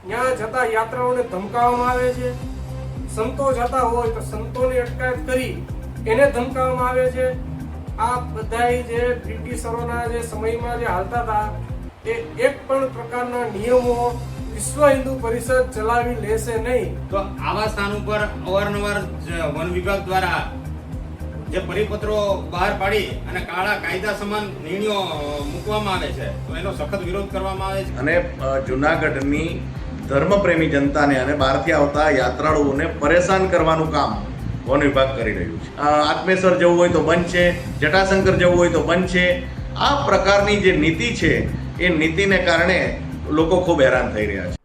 ત્યાં જતા યાત્રાઓને ધમકાવવામાં આવે છે, સંતો જતા હોય તો સંતોની અટકાયત કરી એને ધમકાવવામાં આવે છે। આ બધાય જે બ્રિટિશરોના જે સમયમાં જે હાલતા હતા એ એક પણ પ્રકારના નિયમો વિશ્વ હિન્દુ પરિષદ ચલાવી લેશે નહીં। તો આવા સ્થાન ઉપર અવારનવાર વન વિભાગ દ્વારા જે પરિપત્રો બહાર પાડી અને કાળા કાયદા સમાન નિર્ણયો મૂકવામાં આવે છે તો એનો સખત વિરોધ કરવામાં આવે છે। અને જૂનાગઢની ધર્મપ્રેમી જનતાને અને બહારથી આવતા યાત્રાળુઓને પરેશાન કરવાનું કામ વન વિભાગ કરી રહ્યું છે। આત્મેશ્વર જવું હોય તો બંધ છે, જટાશંકર જવું હોય તો બંધ છે। આ પ્રકારની જે નીતિ છે એ નીતિને કારણે લોકો ખૂબ હેરાન થઈ રહ્યા છે।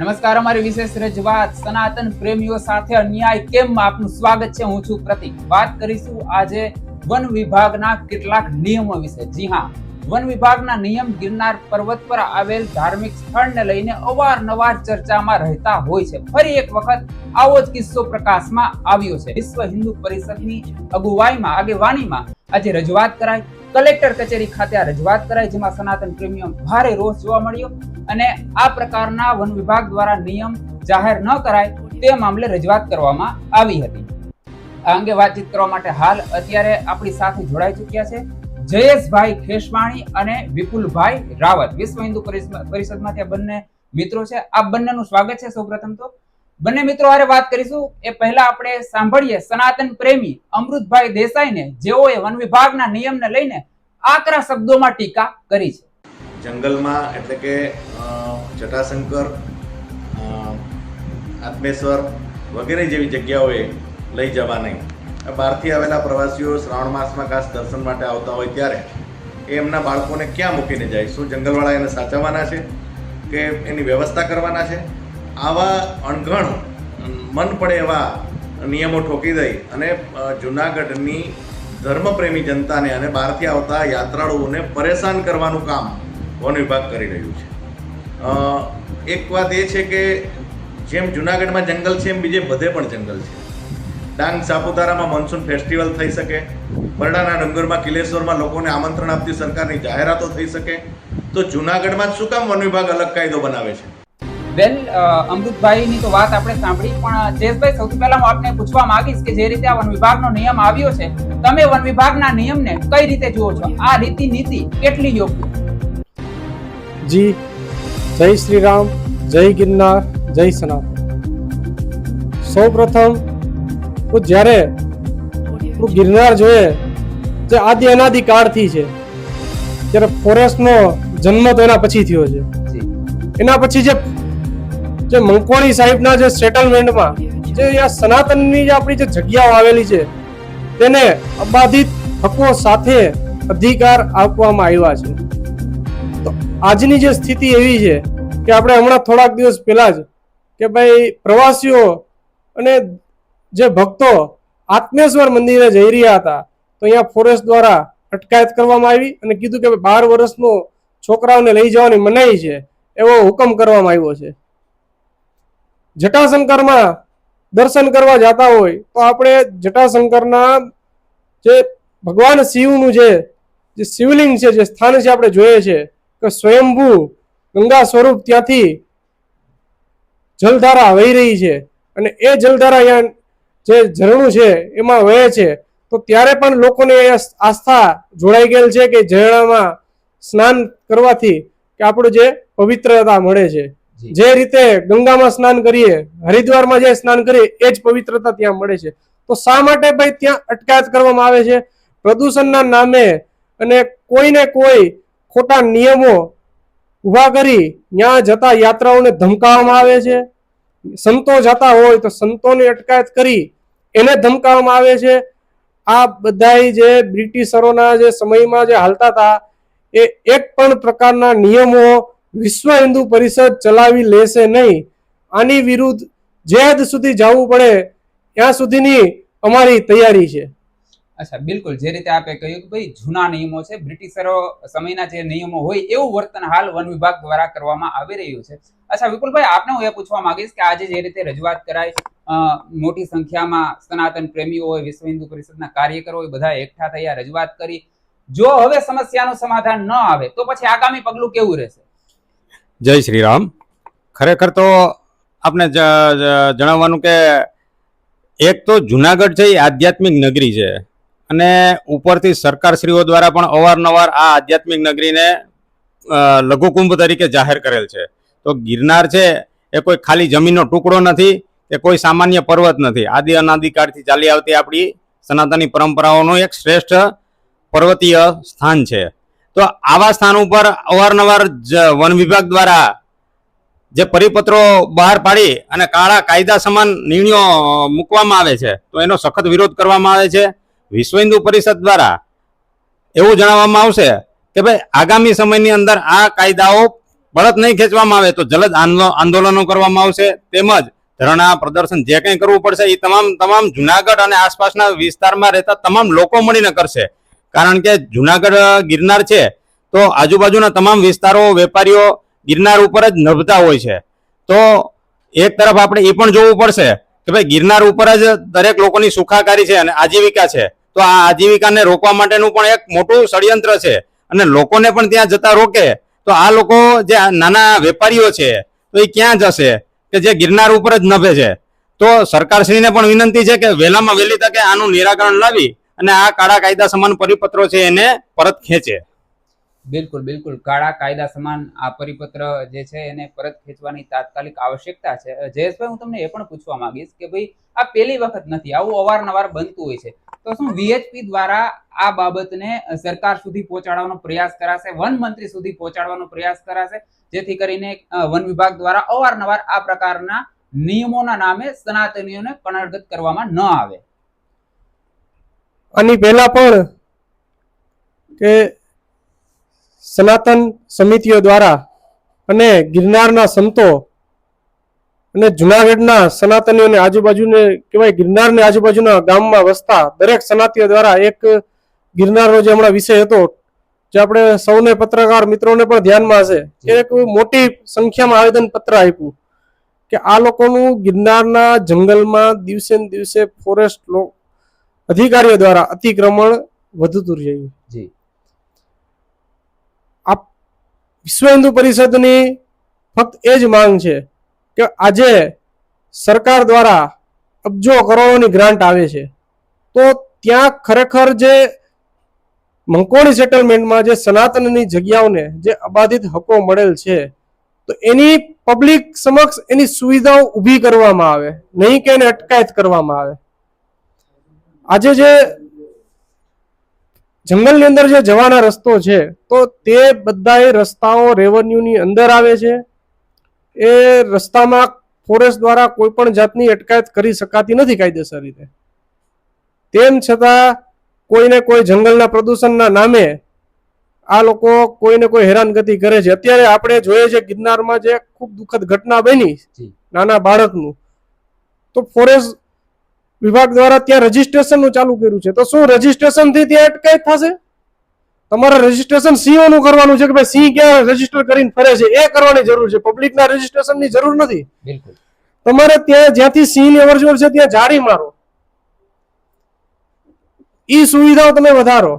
નમસ્કાર, અમારી વિશેષ રજૂઆત સનાતન પ્રેમીઓ સાથે અન્યાય કેમ આપનું સ્વાગત છે। હું છું પ્રતિક। વાત કરીશું આજે વન વિભાગના કેટલાક નિયમો વિશે। જી હા, વન વિભાગના નિયમ ગિરનાર પર્વત પર આવેલ ધાર્મિક સ્થળને લઈને અવારનવાર ચર્ચામાં રહેતા હોય છે। ફરી એક વખત આવો જ કિસ્સો પ્રકાશમાં આવ્યો છે। વિશ્વ હિન્દુ પરિષદની આગેવાનીમાં આજે રજૂઆત કરાઈ। કલેક્ટર કચેરી ખાતે આ રજૂઆત કરાઈ, જેમાં સનાતન પ્રેમીઓ ભારે રોષ જોવા મળ્યો અને આ પ્રકારના વન વિભાગ દ્વારા નિયમ જાહેર ન કરાય તે મામલે રજૂઆત કરવામાં આવી હતી। આ અંગે વાતચીત કરવા માટે હાલ અત્યારે આપણી સાથે જોડાઈ ચૂક્યા છે જયેશભાઈ ખેસવાણી અને વિપુલભાઈ રાવત। વિશ્વ હિન્દુ પરિષદમાંથી આ બંને મિત્રો છે। આ બંનેનું સ્વાગત છે। સૌપ્રથમ તો બંને મિત્રો હારે વાત કરીશું એ પહેલા આપણે સાંભળીએ સનાતન પ્રેમી અમૃતભાઈ દેસાઈને, જેઓએ વન વિભાગના નિયમને લઈને આકરા શબ્દોમાં ટીકા કરી છે। જંગલમાં એટલે કે જટાશંકર, આત્મેશ્વર વગેરે જેવી જગ્યાઓએ લઈ જવા નહીં। બહારથી આવેલા પ્રવાસીઓ શ્રાવણ માસમાં ખાસ દર્શન માટે આવતા હોય ત્યારે એ એમના બાળકોને ક્યાં મૂકીને જાય? શું જંગલવાળા એને સાચવવાના છે કે એની વ્યવસ્થા કરવાના છે? આવા અણઘણ મન પડે એવા નિયમો ઠોકી દઈ અને જૂનાગઢની ધર્મપ્રેમી જનતાને અને બહારથી આવતા યાત્રાળુઓને પરેશાન કરવાનું કામ વન વિભાગ કરી રહ્યું છે। એક વાત એ છે કે જેમ જૂનાગઢમાં જંગલ છે એમ બીજે બધે પણ જંગલ છે। ડાંગ સાપુતારામાં મોન્સૂન ફેસ્ટિવલ થઈ શકે, બરડાના ડુંગરમાં કિલેશ્વરમાં લોકોને આમંત્રણ આપતી સરકારની જાહેરાતો થઈ શકે, તો જૂનાગઢમાં શું કામ વન વિભાગ અલગ કાયદો બનાવે છે? વેલ, અમૃતભાઈની તો વાત આપણે સાંભળી, પણ જયેશભાઈ સૌથી પહેલા હું આપને પૂછવા માંગીશ કે જે રીતે આ વન વિભાગનો નિયમ આવ્યો છે, તમે વન વિભાગના નિયમને કઈ રીતે જુઓ છો? આ નીતિ કેટલી યોગ્ય? જી, જય શ્રી રામ, જય ગિરનાર, જય સનાતન। સૌ પ્રથમ તો જ્યારે ગિરનાર જોઈએ જે આદિ અનાદિ કાળથી છે, ત્યારે ફોરેસ્ટનો જન્મ તો એના પછી થયો છે। એના પછી જે મંકોણી સાહેબના જે સેટલમેન્ટમાં જે સનાતનની જે આપણી જે જગ્યાઓ આવેલી છે તેને અબાધિત હકો સાથે અધિકાર આપવામાં આવ્યા છે। તો આજની જે સ્થિતિ એવી છે કે આપણે હમણાં થોડાક દિવસ પહેલા જ કે ભાઈ પ્રવાસીઓ અને જે ભક્તો આત્મેશ્વર મંદિરે જઈ રહ્યા હતા તો અહીંયા ફોરેસ્ટ દ્વારા અટકાયત કરવામાં આવી અને કીધું કે 12 વર્ષનો છોકરાઓને લઈ જવાની મનાઈ છે એવો હુકમ કરવામાં આવ્યો છે। જટાશંકરમાં દર્શન કરવા જતા હોય તો આપણે જટાશંકરના જે ભગવાન શિવનું જે શિવલિંગ છે, જે સ્થાન છે, આપણે જોઈએ છે કે સ્વયંભૂ ગંગા સ્વરૂપ ત્યાંથી જલધારા વહી રહી છે અને એ જલધારા અહીંયા જે ઝરણું છે એમાં વહે છે। તો ત્યારે પણ લોકોને આસ્થા જોડાઈ ગયેલ છે કે ઝરણામાં સ્નાન કરવાથી કે આપણું જે પવિત્રતા મળે છે। જે રીતે ગંગામાં સ્નાન કરીએ, હરિદ્વારમાં જે સ્નાન કરીએ એ જ પવિત્રતા ત્યાં મળે છે। તો શા માટે ભાઈ ત્યાં અટકાયત કરવામાં આવે છે? પ્રદૂષણના નામે અને કોઈને કોઈ ખોટા નિયમો ઉભા કરી ત્યાં જતા યાત્રાઓને ધમકાવવામાં આવે છે। સંતો જતા હોય તો સંતોની અટકાયત કરી એને ધમકાવવામાં આવે છે। આ બધાય જે બ્રિટિશરોના જે સમયમાં જે હાલતા હતા એ એક પણ પ્રકારના નિયમો વિશ્વ હિન્દુ પરિષદ ચલાવી લેશે નહીં। આની વિરુદ્ધ જે હદ સુધી જવું પડે ત્યાં સુધીની અમારી તૈયારી છે। અચ્છા, બિલકુલ, જે રીતે આપે કહ્યું કે ભાઈ જૂના નિયમો છે, બ્રિટિશરો સમયના જે નિયમો હોય એવું વર્તન હાલ વન વિભાગ દ્વારા કરવામાં આવી રહ્યું છે। અચ્છા વિપુલભાઈ, આપને હું એ પૂછવા માંગીશ કે આજે જે રીતે રજૂઆત કરાઈ, મોટી સંખ્યામાં સનાતન પ્રેમીઓ હોય, વિશ્વ હિન્દુ પરિષદના કાર્યકરો હોય, બધા એકઠા થયા, રજૂઆત કરી, જો હવે સમસ્યાનું સમાધાન ન આવે તો પછી આગામી પગલું કેવું રહેશે? જય શ્રી રામ। ખરેખર તો આપણે જણાવવાનું કે એક તો જુનાગઢ છે એ આધ્યાત્મિક નગરી છે અને ઉપરથી સરકારશ્રીઓ દ્વારા પણ અવારનવાર આ આધ્યાત્મિક નગરીને લઘુકુંભ તરીકે જાહેર કરેલ છે. તો ગિરનાર છે એ કોઈ ખાલી જમીનનો ટુકડો નથી કે કોઈ સામાન્ય પર્વત નથી. આદિ અનાદિકાળથી ચાલી આવતી આપણી સનાતની પરંપરાઓનું એક શ્રેષ્ઠ પર્વતીય સ્થાન છે. તો આવા સ્થાન ઉપર અવારનવાર વન વિભાગ દ્વારા જે પરિપત્રો બહાર પાડી અને કાળા કાયદા સમાન નિર્ણયો મૂકવામાં આવે છે તો એનો સખત વિરોધ કરવામાં આવે છે. વિશ્વ હિન્દુ પરિષદ દ્વારા એવું જણાવવામાં આવશે કે ભાઈ આગામી સમયની અંદર આ કાયદાઓ પરત નહીં ખેંચવામાં આવે તો જલદ આંદોલનો કરવામાં આવશે. તેમજ ધરણા પ્રદર્શન જે કંઈ કરવું પડશે એ તમામ જુનાગઢ અને આસપાસના વિસ્તારમાં રહેતા તમામ લોકો મળીને કરશે. કારણ કે જુનાગઢ ગિરનાર છે તો આજુબાજુના તમામ વિસ્તારો વેપારીઓ ગિરનાર ઉપર જ નભતા હોય છે. તો એક તરફ આપણે એ પણ જોવું પડશે કે ભાઈ ગિરનાર ઉપર જ દરેક લોકોની સુખાકારી છે અને આજીવિકા છે. તો આ આજીવિકાને રોકવા માટેનું પણ એક મોટું ષડયંત્ર છે અને લોકોને પણ ત્યાં જતા રોકે તો આ લોકો જે નાના વેપારીઓ છે તો એ ક્યાં જશે કે જે ગિરનાર ઉપર જ નભે છે. તો સરકારશ્રીને પણ વિનંતી છે કે વહેલામાં વહેલી તકે આનું નિરાકરણ લાવી અને આ કાળા કાયદા સમાન પરિપત્રો છે એને પરત ખેંચે. બિલકુલ બિલકુલ, કાળા કાયદા સમાન આ પરિપત્ર જે છે એને પરત ખેંચવાની તાત્કાલિક આવશ્યકતા છે. જયેશભાઈ, હું તમને એ પણ પૂછવા માંગીશ કે ભાઈ આ પહેલી વખત નથી, આવું અવારનવાર બનતું હોય છે. તો શું વીએચપી દ્વારા આ બાબતને સરકાર સુધી પહોંચાડવાનો પ્રયાસ કરાશે, વન મંત્રી સુધી પહોંચાડવાનો પ્રયાસ કરાશે, જેથી કરીને વન વિભાગ દ્વારા અવારનવાર આ પ્રકારના નિયમોના નામે સનાતનીઓને કનડગત કરવામાં ન આવે? આની પહેલા પણ કે સનાતન સમિતિઓ દ્વારા અને ગિરનારના સંતો અને જુનાગઢના સનાતનીઓને આજુબાજુને કહેવાય ગિરનારની આજુબાજુના ગામમાં વસતા દરેક સનાતીઓ દ્વારા એક ગિરનારનો જે હમણાં વિષય હતો જે આપણે સૌને પત્રકાર મિત્રોને પણ ધ્યાનમાં હશે કે એક મોટી સંખ્યામાં આવેદન પત્ર આપ્યું કે આ લોકોનું ગિરનારના જંગલમાં દિવસે ને દિવસે ફોરેસ્ટ અધિકારીઓ દ્વારા અતિક્રમણ વધતું રહ્યું. જી, આ વિશ્વ હિન્દુ પરિષદની ફક્ત એ જ માંગ છે કે આજે સરકાર દ્વારા અબજો કરોડોની ગ્રાન્ટ આવે છે તો ત્યાં ખરેખર જે મંકોણી સેટલમેન્ટમાં જે સનાતનની જગ્યાઓને જે અબાધિત હકો મળેલ છે તો એની પબ્લિક સમક્ષ એની સુવિધાઓ ઊભી કરવામાં આવે, નહીં કે એને અટકાયત કરવામાં આવે. આજે જે જંગલની અંદર જે જવાના રસ્તો છે તો તે બધા રસ્તાઓ રેવન્યુની અંદર આવે છે. એ રસ્તામાં ફોરેસ્ટ દ્વારા કોઈ પણ જાતની અટકાયત કરી શકાતી નથી કાયદેસર રીતે. તેમ છતાં કોઈને કોઈ જંગલના પ્રદૂષણના નામે આ લોકો કોઈને કોઈ હેરાનગતિ કરે છે. અત્યારે આપણે જોઈએ છે ગિરનારમાં જે ખૂબ દુઃખદ ઘટના બની નાના બાળકનું, તો ફોરેસ્ટ વિભાગ દ્વારા ત્યાં રજીસ્ટ્રેશનનું ચાલુ કર્યું છે. તો શું રજીસ્ટ્રેશન થી ત્યાં અટકાયત થશે? તમારે રજીસ્ટ્રેશન સિંહોનું કરવાનું છે કે ભાઈ સિંહ ક્યાં રજીસ્ટર કરીને ફરે છે એ કરવાની જરૂર છે, પબ્લિકના રજીસ્ટ્રેશનની જરૂર નથી. બિલકુલ, તમારે ત્યાં જ્યાંથી સિંહની અવરજવર છે ત્યાં જાળી મારો, ઈ સુવિધાઓ તમે વધારો.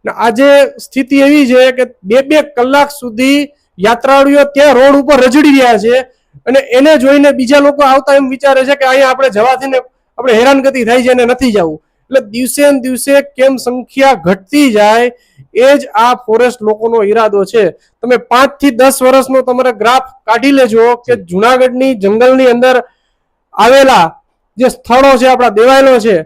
આજે સ્થિતિ એવી છે કે 2-2 કલાક સુધી યાત્રાળુઓ ત્યાં રોડ ઉપર રજડી રહ્યા છે અને એને જોઈને બીજા લોકો આવતા એમ વિચારે છે કે અહીંયા આપણે જવાથી ને આપણે હેરાનગતિ થાય છે અને નથી જવું. એટલે દિવસે ને દિવસે કેમ સંખ્યા ઘટતી જાય એ જ આ ફોરેસ્ટ લોકોનો ઈરાદો છે. તમે 5 થી 10 વર્ષનો તમારે ગ્રાફ કાઢી લેજો કે જુનાગઢની જંગલની અંદર આવેલા જે સ્થળો છે આપણા દેવાયેલો છે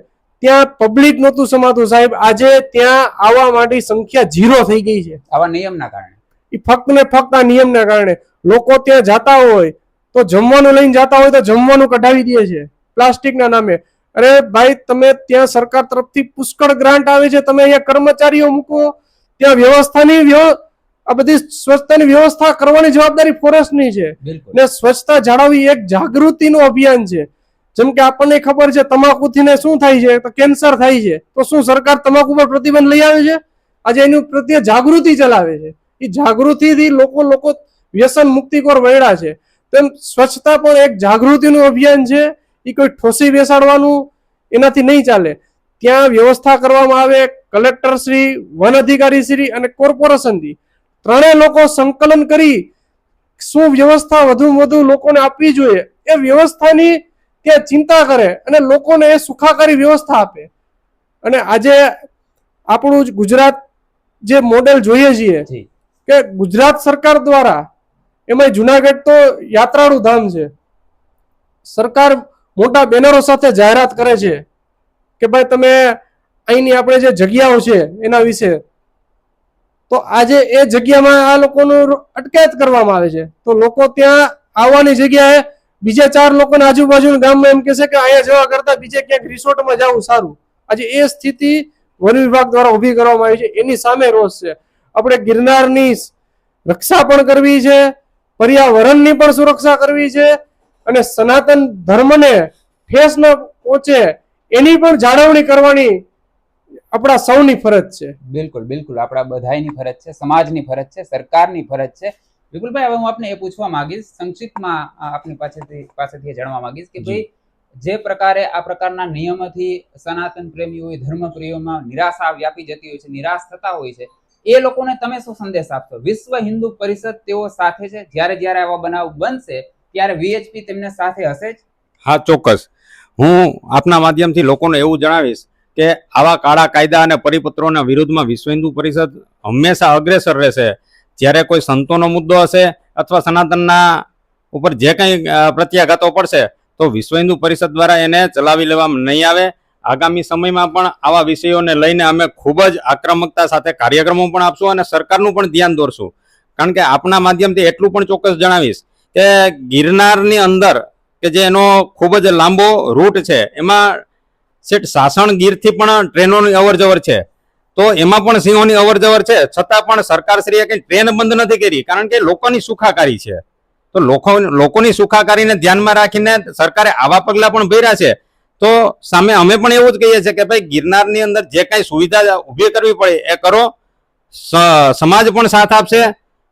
ત્યાં પબ્લિક નહોતું સમાતું સાહેબ. આજે ત્યાં આવવા માટે સંખ્યા 0 થઈ ગઈ છે આવા નિયમના કારણે. એ ફક્ત ને ફક્ત આ નિયમના કારણે. લોકો ત્યાં જાતા હોય તો જમવાનું લઈને જાતા હોય તો જમવાનું કઢાવી દે છે પ્લાસ્ટિકના નામે. અરે ભાઈ, તમે ત્યાં સરકાર તરફથી પુષ્કળ ગ્રાન્ટ આવે છે, તમે અહીંયા કર્મચારીઓ મૂકો, ત્યાં વ્યવસ્થાની આ બધી સ્વચ્છતાની વ્યવસ્થા કરવાની જવાબદારી ફોરેસ્ટની છે ને સ્વચ્છતા જાળવવી એક જાગૃતિનું અભિયાન છે. જેમ કે આપણને ખબર છે તમાકુથી શું થાય છે તો કેન્સર થાય છે, તો શું સરકાર તમાકુ પર પ્રતિબંધ લઈ આવે છે? આજે એની પ્રત્યે જાગૃતિ ચલાવે છે. એ જાગૃતિથી લોકો વ્યસન મુક્તિકોર વળ્યા છે. તેમ સ્વચ્છતા પણ એક જાગૃતિનું અભિયાન છે. એ કોઈ ઠોસી બેસાડવાનું એનાથી નહીં ચાલે. ત્યાં વ્યવસ્થા કરવામાં આવે. કલેક્ટર શ્રી, વન અધિકારી શ્રી અને કોર્પોરેશનથી ત્રણેય લોકો સંકલન કરી શું વ્યવસ્થા વધુમાં વધુ લોકોને આપવી જોઈએ એ વ્યવસ્થાની ત્યાં ચિંતા કરે અને લોકોને એ સુખાકારી વ્યવસ્થા આપે. અને આજે આપણું જ ગુજરાત જે મોડેલ જોઈએ છીએ જી કે ગુજરાત સરકાર દ્વારા, એમાં જુનાગઢ તો યાત્રાળુ ધામ છે, સરકાર મોટા બેનરો સાથે જાહેરાત કરે છે કે ભાઈ તમે અહીંની આપણે જે જગ્યાઓ છે એના વિશે, તો આજે એ જગ્યામાં આ લોકોનું અટકાયત કરવામાં આવે છે. તો લોકો ત્યાં આવવાની જગ્યાએ બીજે 4 લોકોને આજુબાજુના ગામમાં એમ કહેશે કે અહીંયા જવા કરતા બીજે ક્યાંક રિસોર્ટમાં જવું સારું. આજે એ સ્થિતિ વન વિભાગ દ્વારા ઊભી કરવામાં આવી છે, એની સામે રોષ છે. આપણે ગિરનારની રક્ષા પણ કરવી છે, પર્યાવરણની પણ સુરક્ષા કરવી છે અને સનાતન ધર્મને ઠેસ ન પહોંચે એની પણ જાળવણી કરવાની આપણા સૌની ફરજ છે. બિલકુલ બિલકુલ આપણા બધાની ફરજ છે, સમાજની ફરજ છે, સરકારની ફરજ છે. વિપુલભાઈ, હવે હું આપને એ પૂછવા માંગીશ, સંક્ષિપ્તમાં આપની પાસેથી જાણવા માંગીશ કે ભાઈ જે પ્રકારે આ પ્રકારના નિયમોથી સનાતન પ્રેમીઓ, ધર્મપ્રિયોમાં નિરાશા વ્યાપી જતી હોય છે, નિરાશ થતા હોય છે, એ લોકોને તમે શું સંદેશ આપશો? વિશ્વ હિન્દુ પરિષદ તેઓ સાથે છે, જ્યારે આવા બનાવ બનશે ત્યારે વીએચપી તેમને સાથે હશે જ? હા, ચોક્કસ. હું આપના માધ્યમથી લોકોને એવું જણાવીશ કે આવા કાળા કાયદા અને પરિપત્રોના વિરુદ્ધમાં વિશ્વ હિન્દુ પરિષદ હંમેશા અગ્રેસર રહેશે. જ્યારે કોઈ સંતોનો મુદ્દો હશે અથવા સનાતનના ઉપર જે કંઈ પ્રત્યાઘાતો પડશે તો વિશ્વ હિન્દુ પરિષદ દ્વારા એને ચલાવી લેવામાં નહીં આવે. આગામી સમયમાં પણ આવા વિષયોને લઈને અમે ખૂબ જ આક્રમકતા સાથે કાર્યક્રમો પણ આપશું અને સરકારનું પણ ધ્યાન દોરશું. કારણ કે આપના માધ્યમથી એટલું પણ ચોક્કસ જણાવીશ કે ગિરનારની અંદર કે જે એનો ખૂબ જ લાંબો રૂટ છે, એમાં સાસણ ગીરથી પણ ટ્રેનોની અવર જવર છે, તો એમાં પણ સિંહોની અવર જવર છે, છતાં પણ સરકારશ્રીએ કંઈ ટ્રેન બંધ નથી કરી, કારણ કે લોકોની સુખાકારી છે. તો લોકોની સુખાકારીને ધ્યાનમાં રાખીને સરકારે આવા પગલા પણ ભર્યા છે. તો સામે અમે પણ એવું જ કહીએ છીએ કે ભાઈ ગિરનારની અંદર જે કાંઈ સુવિધા ઊભી કરવી પડે એ કરો. સમાજ પણ સાથ આપશે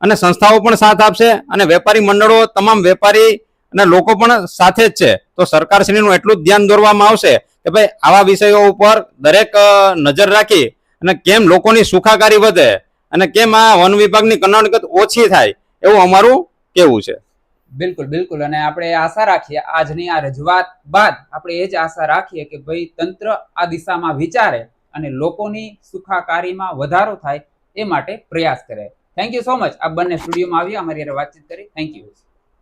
અને સંસ્થાઓ પણ સાથ આપશે અને વેપારી મંડળો, તમામ વેપારી અને લોકો પણ સાથે જ છે. તો સરકારશ્રીનું એટલું જ ધ્યાન દોરવામાં આવશે કે ભાઈ આવા વિષયો ઉપર દરેક નજર રાખી અને કેમ લોકોની સુખાકારી વધે અને કેમ આ વન વિભાગની કનડગત ઓછી થાય, એવું અમારું કહેવું છે. બિલકુલ બિલકુલ. અને આપણે આશા રાખીએ, આજની આ રજૂઆત બાદ આપણે એ જ આશા રાખીએ કે ભાઈ તંત્ર આ દિશામાં વિચારે અને લોકોની સુખાકારીમાં વધારો થાય એ માટે પ્રયાસ કરે. Thank you so much. આ બંને સ્ટુડિયોમાં આવ્યા, અમારી વાતચીત કરી. Thank you.